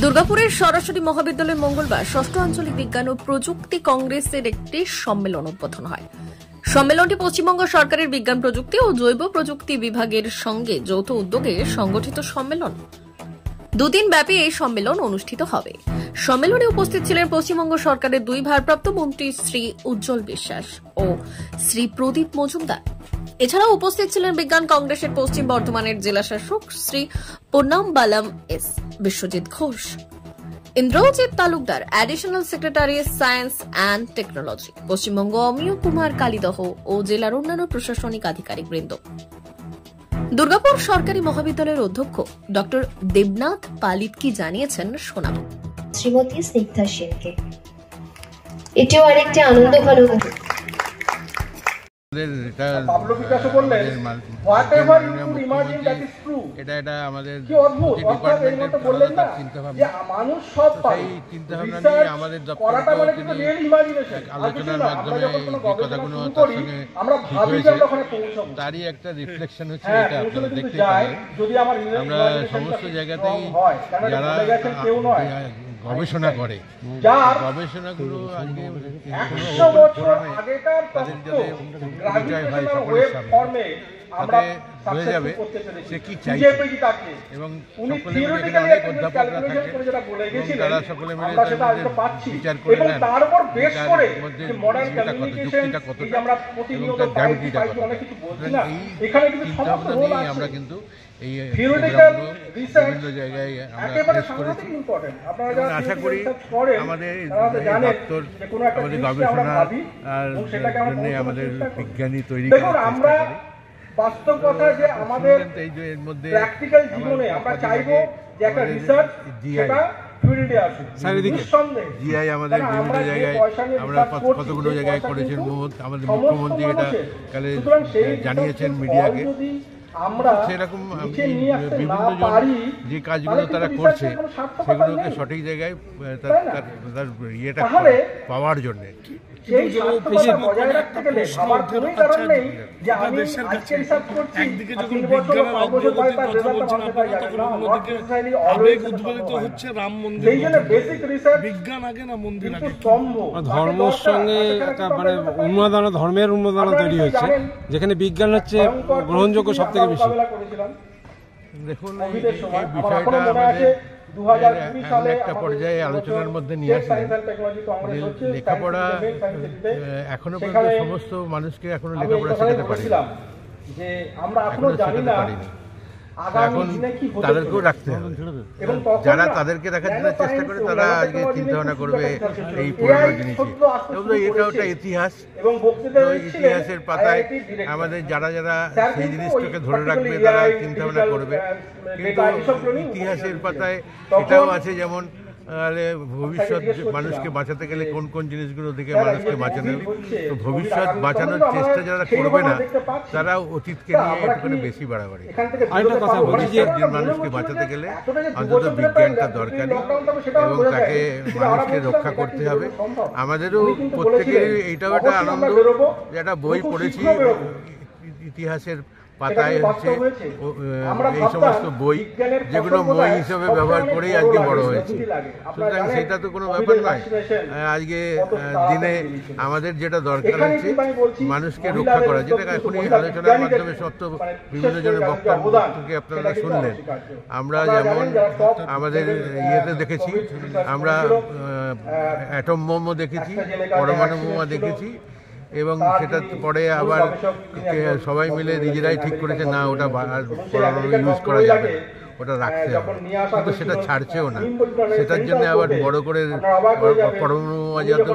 দুর্গাপুরের সরাসরি মহাবিদ্যালয়ে মঙ্গলবার ষষ্ঠ আঞ্চলিক বিজ্ঞান ও প্রযুক্তি কংগ্রেসের একটি সম্মেলন উদ্বোধন হয়। সম্মেলনটি পশ্চিমবঙ্গ সরকারের বিজ্ঞান প্রযুক্তি ও জৈব প্রযুক্তি বিভাগের সঙ্গে যৌথ উদ্যোগে সংগঠিত সম্মেলন। দুদিন ব্যাপী এই সম্মেলন অনুষ্ঠিত হবে। সম্মেলনে উপস্থিত ছিলেন পশ্চিমবঙ্গ সরকারের দুই ভারপ্রাপ্ত মন্ত্রী শ্রী উজ্জ্বল বিশ্বাস ও শ্রী প্রদীপ মজুমদার। এছাড়াও উপস্থিত ছিলেন বিজ্ঞান কংগ্রেসের পশ্চিম বর্ধমানের জেলা শাসক Shri Purnambalam S, Biswajit Ghosh, Indrajit Talukdar, additional secretary science and technology, Paschimbanga Amiya Kumar Kalidaha ও জেলার অন্যান্য প্রশাসনিক আধিকারিকবৃন্দ। দুর্গাপুর সরকারি মহাবিদ্যালয়ের অধ্যক্ষ ডক্টর দেবনাথ পালিত কি জানিয়েছেন শোনাব। শ্রীমতী স্নিগ্ধা সেনকে। এটিও আরেকটি আনন্দ ঘন আলোচনার মাধ্যমে কথাগুলো তার সঙ্গে তারই একটা রিফ্লেকশন হচ্ছে। এটা আপনারা দেখতে পারেন, আমরা সমস্ত জায়গাতেই যারা গবেষণা করে গবেষণাগুলো আজকে তাদের যাতে পরিচয় হয় সকলের সামনে, তাতে হয়ে যাবে সে কি চাইছে। এবং সকলে মিলে এখানে অনেক অধ্যাপকরা থাকে এবং তারা সকলে মিলে তার মধ্যে বিচার করে নেন তার মধ্যে যুক্তিটা কতটা এবং তার গ্র্যাভিটিটা কতটা। এই চিন্তাভাবনা নিয়েই আমরা কিন্তু এই প্রোগ্রামগুলো বিভিন্ন জায়গায় আমরা পেশ করেছি। আশা করি আমাদের দপ্তর আমাদের গবেষণা আর জন্য আমাদের বিজ্ঞানী তৈরি করার চেষ্টা করে। বাস্তব কথা যে আমাদের এর মধ্যে প্র্যাকটিক্যাল জীবনে আমরা চাইবো যে একটা রিসার্চ সেটা ফিল্ডে আসুক। জিআই আমাদের বিভিন্ন জায়গায় আমরা কতগুলো জায়গায় করেছেন। আমাদের মুখ্যমন্ত্রী এটা কালে জানিয়েছেন মিডিয়াকে। সেরকম বিভিন্ন জন যে কাজগুলো তারা করছে সেগুলোকে সঠিক জায়গায় তার ইয়েটা পাওয়ার জন্যে একদিকে যখন বিজ্ঞানের অগ্রগতির কথা বলছেন আপনারা, তখন অন্যদিকে আবেগ উদ্বেলিত হচ্ছে রাম মন্দির। বিজ্ঞান আগে না মন্দির আগে? ধর্মের সঙ্গে একটা মানে উন্মাদনা, ধর্মের উন্মাদনা তৈরি হচ্ছে, যেখানে বিজ্ঞান হচ্ছে গ্রহণযোগ্য সব থেকে বেশি। দেখুন, এই বিষয়টা আমাদের এমন একটা পর্যায়ে আলোচনার মধ্যে নিয়ে আসলেন। লেখাপড়া এখনো পর্যন্ত সমস্ত মানুষকে এখনো লেখাপড়া শেখাতে পারিনি, এখনো শেখাতে পারিনি। এখন তাদেরকেও রাখতে হবে। যারা তাদেরকে রাখার জন্য চেষ্টা করে তারা আজকে চিন্তা ভাবনা করবে এই পুরনো জিনিসই। এটা ওটা ইতিহাস, ইতিহাসের পাতায় আমাদের যারা যারা সেই জিনিসটাকে ধরে রাখবে তারা চিন্তা ভাবনা করবে। কিন্তু ইতিহাসের পাতায় এটাও আছে, যেমন ভবিষ্যৎ মানুষকে বাঁচাতে গেলে কোন কোন জিনিসগুলো থেকে মানুষকে বাঁচানো। তো ভবিষ্যৎ বাঁচানোর চেষ্টা যারা করবে না তারা অতীতকে নিয়ে একটুখানি বেশি বাড়াবাড়ি। আরেকটা কথা বলি যে মানুষকে বাঁচাতে গেলে অন্তত বিজ্ঞানটা দরকারি এবং তাকে মানুষকে রক্ষা করতে হবে। আমাদেরও প্রত্যেকেরই এইটাও একটা আনন্দ যে একটা বই পড়েছি ইতিহাসের পাতায় হচ্ছে এই সমস্ত বই যেগুলো বই হিসেবে ব্যবহার করেই আজকে বড় হয়েছে। সুতরাং সেটা তো কোনো ব্যাপার নয়। আজকে দিনে আমাদের যেটা দরকার হচ্ছে মানুষকে রক্ষা করা, যেটা এখনই আলোচনার মাধ্যমে সত্য বিভিন্ন জনের বক্তব্য থেকে আপনারা শুনলেন। আমরা যেমন আমাদের ইয়েতে দেখেছি, আমরা অ্যাটম বোমও দেখেছি, পরমাণু বোমা দেখেছি এবং সেটা পরে আবার সবাই মিলে নিজেরাই ঠিক করেছে না ওটা ইউজ করা যাবে, ওটা রাখতে হবে, কিন্তু সেটা ছাড়ছেও না। সেটার জন্য আবার বড় করে পরমাণু যাতে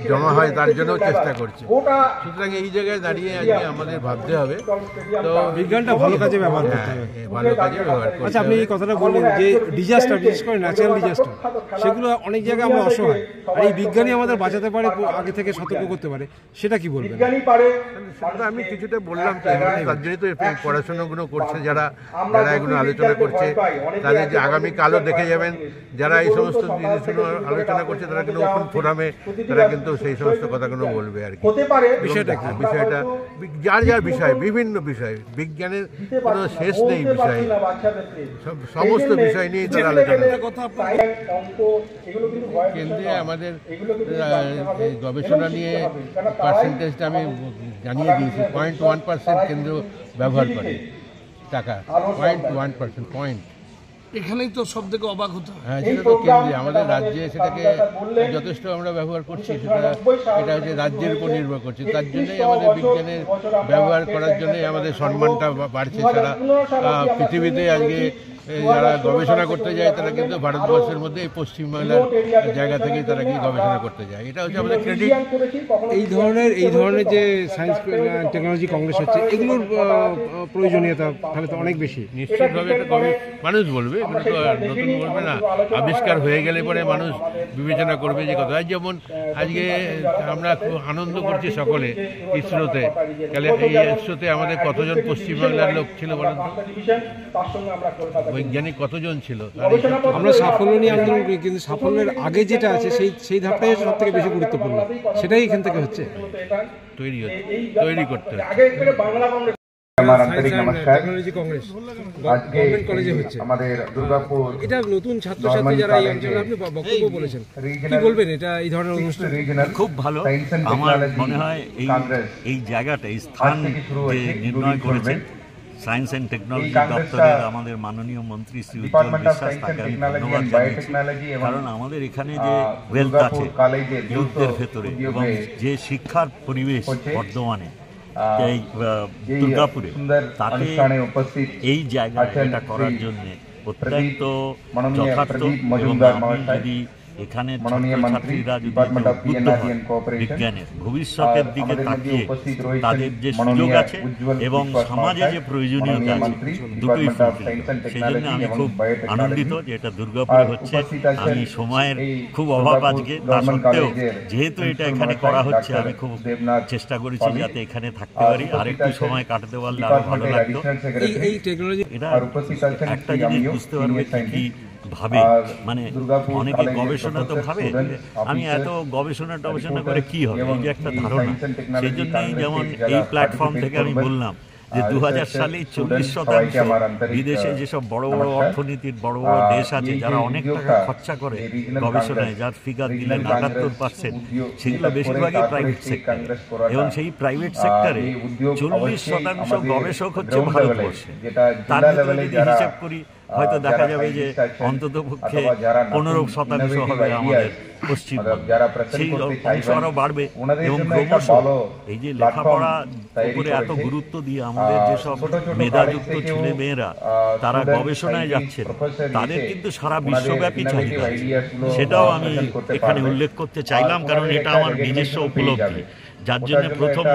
জমা হয় তার জন্যও চেষ্টা করছে। সুতরাং এই জায়গায় দাঁড়িয়ে আজকে আমাদের ভাবতে হবে। তো বিজ্ঞানটা ভালো কাজে ব্যবহার করতে হবে, ভালো কাজে ব্যবহার করতে হবে। আচ্ছা, আপনি এই কথাটা বললেন যে ডিজাস্টার, বিশেষ করে ন্যাচারাল ডিজাস্টার, সেগুলো অনেক জায়গায় আমরা অসহায়, আর এই বিজ্ঞানী আমাদের বাঁচাতে পারে, আগে থেকে সতর্ক করতে পারে, সেটা কি বলবেন? আমি কিছুটা বললাম, তার জন্যই তো পড়াশোনাগুলো করছে যারা যারা এগুলো আলোচনা করছে, তাদের যে আগামীকালও দেখে যাবেন যারা এই সমস্ত জিনিসগুলো আলোচনা করছে তারা কিন্তু ওপেন ফোরামে তারা কিন্তু সেই সমস্ত কথাগুলো বলবে আর কি। বিষয়টা যার যার বিষয়, বিভিন্ন বিষয়, বিজ্ঞানের কোনো শেষ নেই বিষয়, সমস্ত বিষয় নিয়ে তারা আলোচনা। কেন্দ্রে আমাদের গবেষণা নিয়ে পার্সেন্টেজটা আমি জানিয়ে দিয়েছি, 0.1% কেন্দ্র ব্যবহার করে টাকা, 0.1% পয়েন্ট। এখানেই তো সব থেকে অবাক হতো। হ্যাঁ, সেটা তো কেন্দ্রে, আমাদের রাজ্যে সেটাকে যথেষ্ট আমরা ব্যবহার করছি, এটা হচ্ছে রাজ্যের উপর নির্ভর করছে। তার জন্যই আমাদের বিজ্ঞানের ব্যবহার করার জন্যই আমাদের সম্মানটা বাড়ছে। তারা পৃথিবীতে আজকে যারা গবেষণা করতে যায় তারা কিন্তু ভারতবর্ষের মধ্যে এই পশ্চিমবাংলার জায়গা থেকেই তারা কি গবেষণা করতে যায়, এটা হচ্ছে আমাদের ক্রেডিট। এই ধরনের যে সায়েন্স টেকনোলজি কংগ্রেস হচ্ছে, এগুলোর প্রয়োজনীয়তা তাহলে তো অনেক বেশি। নিশ্চিতভাবে এটা মানুষ বলবে, এগুলো তো নতুন বলবে না। আবিষ্কার হয়ে গেলে পরে মানুষ বিবেচনা করবে যে কথা। যেমন আজকে আমরা খুব আনন্দ করছি সকলে ইসরোতে, তাহলে এই ইসরোতে আমাদের কতজন পশ্চিমবাংলার লোক ছিল বলেন তো? বৈজ্ঞানিক কতজন ছিল? আমরা সাফল্য নিয়ে আন্দোলন করি, কিন্তু সাফল্যের আগে যেটা আছে সেই ধাপটাই সব থেকে বেশি গুরুত্বপূর্ণ, সেটাই এখান থেকে হচ্ছে, তৈরি করতে হচ্ছে। আমার আন্তরিক নমস্কার। কংগ্রেস গভর্নমেন্ট কলেজে হচ্ছে আমাদের দুর্গাপুর, এটা নতুন ছাত্রছাত্রী যারা এই অঞ্চলে আপনি বক্তব্য বলেছেন, কি বলবেন এটা এই ধরনের অনুষ্ঠান? খুব ভালো। আমার মনে হয় এই জায়গাটা, এই স্থান নির্ণয় করেছেন সায়েন্স অ্যান্ড টেকনোলজি দপ্তরের আমাদের মাননীয় মন্ত্রী শ্রী উজ্জ্বল বিশ্বাস, তাকে আমি ধন্যবাদ জানাচ্ছি। কারণ আমাদের এখানে যে ওয়েলথ আছে ইউথদের ভেতরে এবং যে শিক্ষার পরিবেশ বর্ধমানে, এই দুর্গাপুরে, তাকে এই জায়গায় এটা করার জন্য অত্যন্ত যথার্থ। এবং আমি যদি এখানে ছাত্রছাত্রীরা যদি উদ্বুদ্ধ হয় বিজ্ঞানের ভবিষ্যতের দিকে তাকিয়ে তাদের যে সুযোগ আছে এবং সমাজে যে প্রয়োজনীয়তা আছে, দুটোই ফুলফিল। সেই জন্য আমি খুব আনন্দিত যে এটা দুর্গাপুরে হচ্ছে। আমি সময়ের খুব অভাব আজকে, তা সত্ত্বেও যেহেতু এটা এখানে করা হচ্ছে, আমি খুব চেষ্টা করেছি যাতে এখানে থাকতে পারি, আরেকটু সময় কাটাতে পারলে আরো ভালো লাগতো। এই টেকনোলজি এটা একটা জিনিস বুঝতে পারবে কি ভাবে, মানে অনেকে গবেষণা তো ভাবে আমি এত গবেষণা করে কি হবে, এই যে একটা ধারণা। সেই জন্যই যেমন এই প্ল্যাটফর্ম থেকে আমি বললাম যে 2000 সালে 40% বিদেশে যেসব বড় বড় অর্থনীতির বড় বড় দেশ আছে যারা অনেক টাকা খরচা করে গবেষণায়, যার ফিগার দিলেন 78%, সেগুলো বেশিরভাগই প্রাইভেট সেক্টর। এবং সেই প্রাইভেট সেক্টরে 40% গবেষক হচ্ছে ভারতবর্ষে। তার ভিতরে যদি হিসেব করি হয়তো দেখা যাবে যে অন্তত পক্ষে 15% হবে আমাদের পশ্চিমবঙ্গ। সেই অংশ আরো বাড়বে এবং ক্রমশ এই যে লেখাপড়া উপরে এত গুরুত্ব দিয়ে আমাদের যেসব মেধাযুক্ত ছেলে মেয়েরা তারা গবেষণায় যাচ্ছেন, তাদের কিন্তু সারা বিশ্বব্যাপী চাহিদা আছে। সেটাও আমি এখানে উল্লেখ করতে চাইলাম, কারণ এটা আমার নিজস্ব উপলব্ধি। যার জন্য প্রথম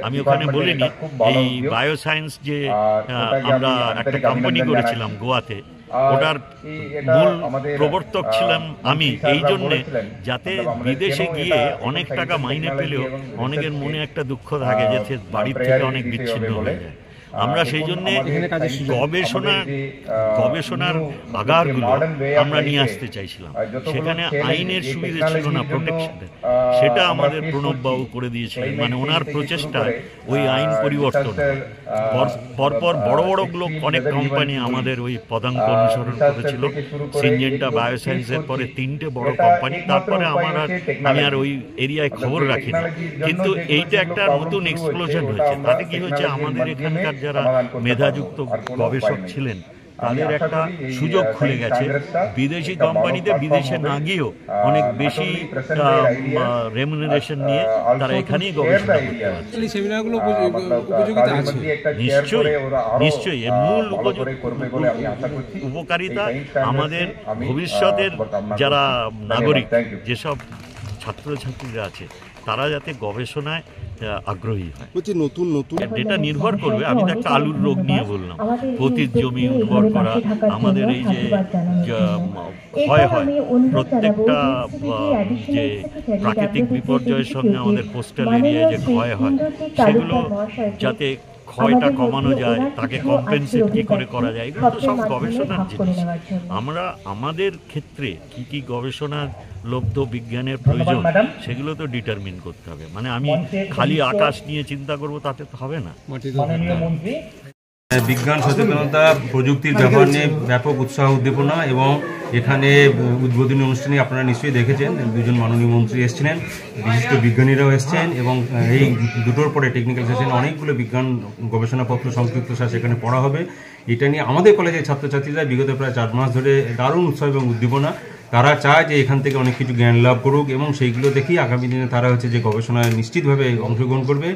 আমি ওখানে বলিনি, এই বায়োসায়েন্স যে আমরা একটা কোম্পানি করেছিলাম গোয়াতে, ওটার মূল প্রবর্তক ছিলাম আমি, এই জন্যে যাতে বিদেশে গিয়ে অনেক টাকা মাইনে পেলেও অনেকের মনে একটা দুঃখ থাকে যে বাড়ির থেকে অনেক বিচ্ছিন্ন হয়ে যায়। আমরা সেই জন্য গবেষণার আগারগুলো আমরা নিয়ে আসতে চাইছিলাম। সেখানে আইনের সুবিধা ছিল না, প্রোটেকশনের, সেটা আমাদের প্রণববাবু করে দিয়েছিলেন। মানে ওনার প্রচেষ্টায় ওই আইন পরিবর্তন, পরপর বড় বড় লোক অনেক কোম্পানি আমাদের ওই পদাঙ্ক অনুসরণ করেছিল। সিনজেন্টা বায়োসায়েন্সের পরে 3টে বড় কোম্পানি, তারপরে আমি আর ওই এরিয়ায় খবর রাখিনি। কিন্তু এইটা একটা নতুন এক্সপ্লোশন হয়েছে। তাতে কি হয়েছে, আমাদের এখানকার যারা মেধাযুক্ত গবেষক ছিলেন তাদের একটা সুযোগ খুলে গেছে। বিদেশি কোম্পানিতে বিদেশে না গিয়েও অনেক বেশি রেমুনারেশন নিয়ে তারা এখানেই গবেষণা করতে পারছে। নিশ্চয়ই এর মূল উপকারিতা আমাদের ভবিষ্যতের যারা নাগরিক, যেসব ছাত্রছাত্রীরা আছে, তারা যাতে গবেষণায় আগ্রহী হয়। এটা নির্ভর করবে, আমি তো একটা আলুর রোগ নিয়ে বললাম, পতিত জমি উর্বর করা, আমাদের এই যে ক্ষয় হয়, প্রত্যেকটা যে প্রাকৃতিক বিপর্যয়ের সঙ্গে আমাদের কোস্টাল এরিয়ায় যে ক্ষয় হয়, সেগুলো যাতে ক্ষয়টা কমানো যায়, তাকে কম্পেনসেট কী করে করা যায়, এগুলো তো সব গবেষণার জিনিস। আমরা আমাদের ক্ষেত্রে কি কি গবেষণার লব্ধ বিজ্ঞানের প্রয়োজন সেগুলো তো ডিটারমিন করতে হবে। মানে আমি খালি আকাশ নিয়ে চিন্তা করব তাতে তো হবে না। বিজ্ঞান সচেতনতা, প্রযুক্তির ব্যবহার নিয়ে ব্যাপক উৎসাহ উদ্দীপনা, এবং এখানে উদ্বোধনী অনুষ্ঠানে আপনারা নিশ্চয়ই দেখেছেন দুজন মাননীয় মন্ত্রী এসেছিলেন, বিশিষ্ট বিজ্ঞানীরাও এসেছেন, এবং এই দুটোর পরে টেকনিক্যাল সেশন অনেকগুলো বিজ্ঞান গবেষণাপত্র সংক্ষিপ্ত সার সেখানে পড়া হবে। এটা নিয়ে আমাদের কলেজের ছাত্রছাত্রীরা বিগত প্রায় 4 মাস ধরে দারুণ উৎসাহ এবং উদ্দীপনা। তারা চায় যে এখান থেকে অনেক কিছু জ্ঞান লাভ করুক, এবং সেইগুলো দেখেই আগামী দিনে তারা হচ্ছে যে গবেষণায় নিশ্চিতভাবে অংশগ্রহণ করবে,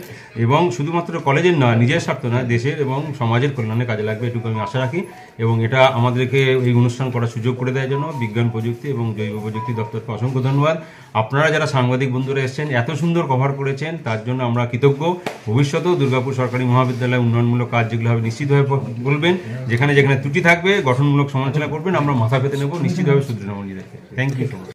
এবং শুধুমাত্র কলেজের নয়, নিজের স্বার্থ নয়, দেশের এবং সমাজের কল্যাণে কাজে লাগবে, এটুকু আমি আশা রাখি। এবং এটা আমাদেরকে এই অনুষ্ঠান করার সুযোগ করে দেওয়ার জন্য বিজ্ঞান প্রযুক্তি এবং জৈব প্রযুক্তি দপ্তরকে অসংখ্য ধন্যবাদ। আপনারা যারা সাংবাদিক বন্ধুরা এসেছেন, এত সুন্দর কভার করেছেন, তার জন্য আমরা কৃতজ্ঞ। ভবিষ্যতেও দুর্গাপুর সরকারি মহাবিদ্যালয়ে উন্নয়নমূলক কাজ যেগুলো হবে নিশ্চিতভাবে বলবেন, যেখানে যেখানে ত্রুটি থাকবে গঠনমূলক সমালোচনা করবেন, আমরা মাথা পেতে নেব, নিশ্চিতভাবে শুধরে নেব নিজেদেরকে। Thank you.